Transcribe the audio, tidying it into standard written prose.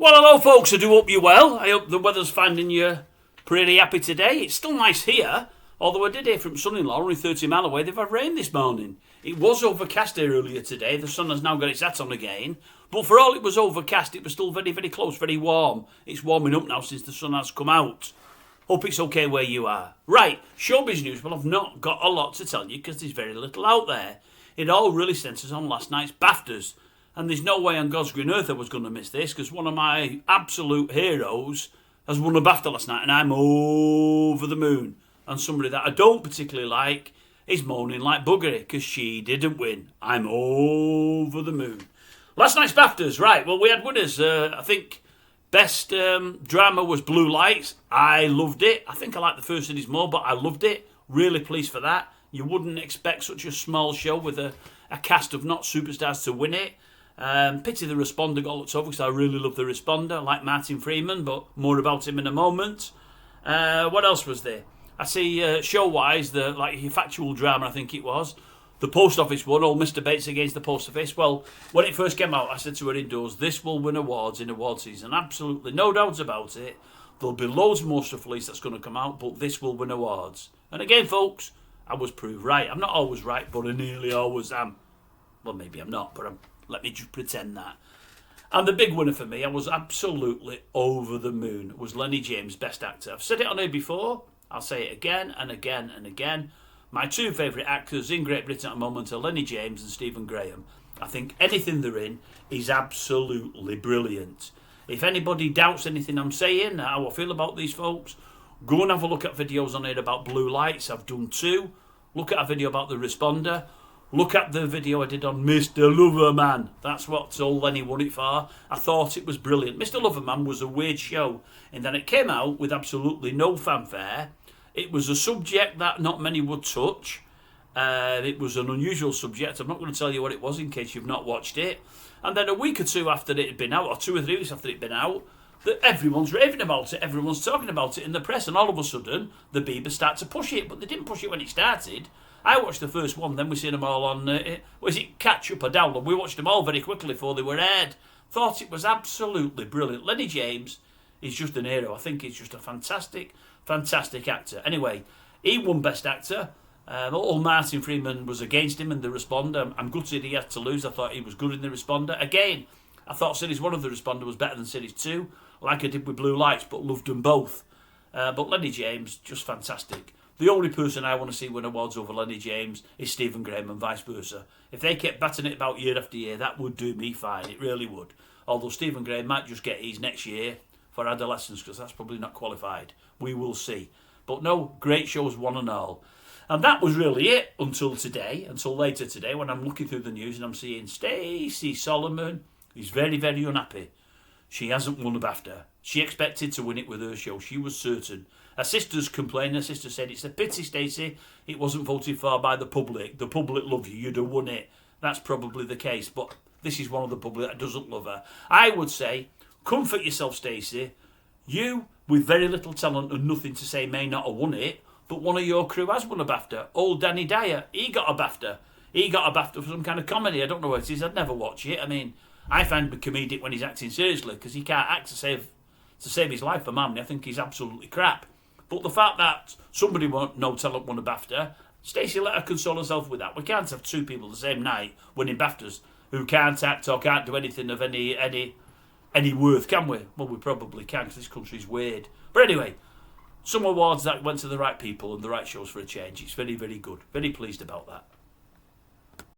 Well, hello folks, I do hope you're well. I hope the weather's finding you pretty happy today. It's still nice here, although I did hear from son-in-law, only 30 mile away, they've had rain this morning. It was overcast here earlier today, the sun has now got its hat on again, but for all it was overcast, it was still very, very close, very warm. It's warming up now since the sun has come out. Hope it's okay where you are. Right, showbiz news. Well, I've not got a lot to tell you because there's very little out there. It all really centres on last night's BAFTAs. And there's no way on God's green earth I was going to miss this because one of my absolute heroes has won a BAFTA last night and I'm over the moon. And somebody that I don't particularly like is moaning like buggery because she didn't win. I'm over the moon. Last night's BAFTAs, right. Well, we had winners. I think best drama was Blue Lights. I loved it. I think I liked the first series more, but I loved it. Really pleased for that. You wouldn't expect such a small show with a cast of not superstars to win it. Pity the responder got looked over because I really love the responder. I like Martin Freeman, but more about him in a moment. What else was there? I see show-wise, your factual drama, I think it was. The Post Office won, old Mr. Bates against the Post Office. Well, when it first came out, I said to her indoors, this will win awards in award season. Absolutely, no doubts about it. There'll be loads more stuff released that's going to come out, but this will win awards. And again, folks, I was proved right. I'm not always right, but I nearly always am. Well, maybe I'm not, but let me just pretend that. And the big winner for me, I was absolutely over the moon, was Lenny James, Best Actor. I've said it on here before. I'll say it again and again and again. My two favourite actors in Great Britain at the moment are Lenny James and Stephen Graham. I think anything they're in is absolutely brilliant. If anybody doubts anything I'm saying, how I feel about these folks, go and have a look at videos on here about Blue Lights. I've done two. Look at a video about the responder. Look at the video I did on Mr. Loverman. That's what old Lenny won it for. I thought it was brilliant. Mr. Loverman was a weird show, and then it came out with absolutely no fanfare. It was a subject that not many would touch. It was an unusual subject. I'm not going to tell you what it was in case you've not watched it. And then a week or two after it had been out, or 2 or 3 weeks after it had been out, that everyone's raving about it. Everyone's talking about it in the press, and all of a sudden, the Bieber start to push it. But they didn't push it when it started. I watched the first one, then we seen them all on, was it Catch Up or Download? We watched them all very quickly before they were aired. Thought it was absolutely brilliant. Lenny James is just an hero. I think he's just a fantastic, fantastic actor. Anyway, he won Best Actor. Old Martin Freeman was against him in The Responder. I'm gutted he had to lose. I thought he was good in The Responder. Again, I thought Series 1 of The Responder was better than Series 2, like I did with Blue Lights, but loved them both. But Lenny James, just fantastic. The only person I want to see win awards over Lenny James is Stephen Graham and vice versa. If they kept batting it about year after year, that would do me fine. It really would. Although Stephen Graham might just get his next year for adolescents because that's probably not qualified. We will see. But no, great shows one and all. And that was really it until today, until later today when I'm looking through the news and I'm seeing Stacey Solomon is very, very unhappy. She hasn't won a BAFTA. She expected to win it with her show. She was certain. Her sister's complained. Her sister said, it's a pity, Stacey, it wasn't voted for by the public. The public love you. You'd have won it. That's probably the case. But this is one of the public that doesn't love her. I would say, comfort yourself, Stacey. You, with very little talent and nothing to say, may not have won it, but one of your crew has won a BAFTA. Old Danny Dyer, he got a BAFTA. He got a BAFTA for some kind of comedy. I don't know what it is. I'd never watch it. I mean, I find him a comedic when he's acting seriously because he can't act to save his life for Mammy. I think he's absolutely crap. But the fact that somebody with no talent won a BAFTA, Stacey let her console herself with that. We can't have two people the same night winning BAFTAs who can't act or can't do anything of any worth, can we? Well, we probably can because this country's weird. But anyway, some awards that went to the right people and the right shows for a change. It's very, very good. Very pleased about that.